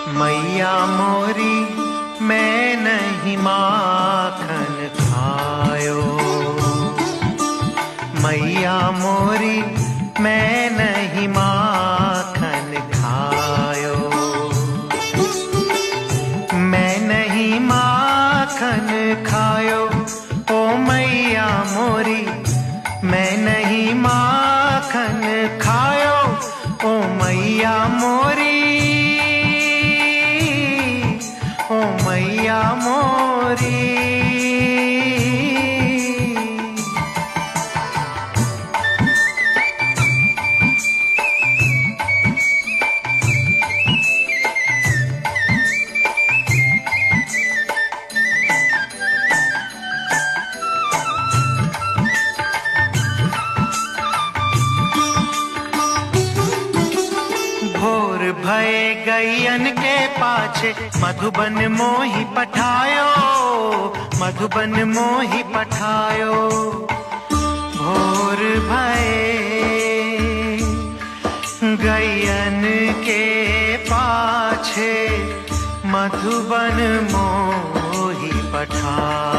मैया मोरी मैं नहीं माखन खायो, मैया मोरी मैं नहीं माखन खायो, मैं नहीं माखन खायो। ओ मैया मोरी मैं नहीं माखन खायो, ओ मैया मोरी, ओ मैया मोरी। भोर भये गैयन के पाछे मधुबन मोही पठायो, मधुबन मोही पठायो। भोर भये गैयन के पाछे मधुबन मोही पठायो।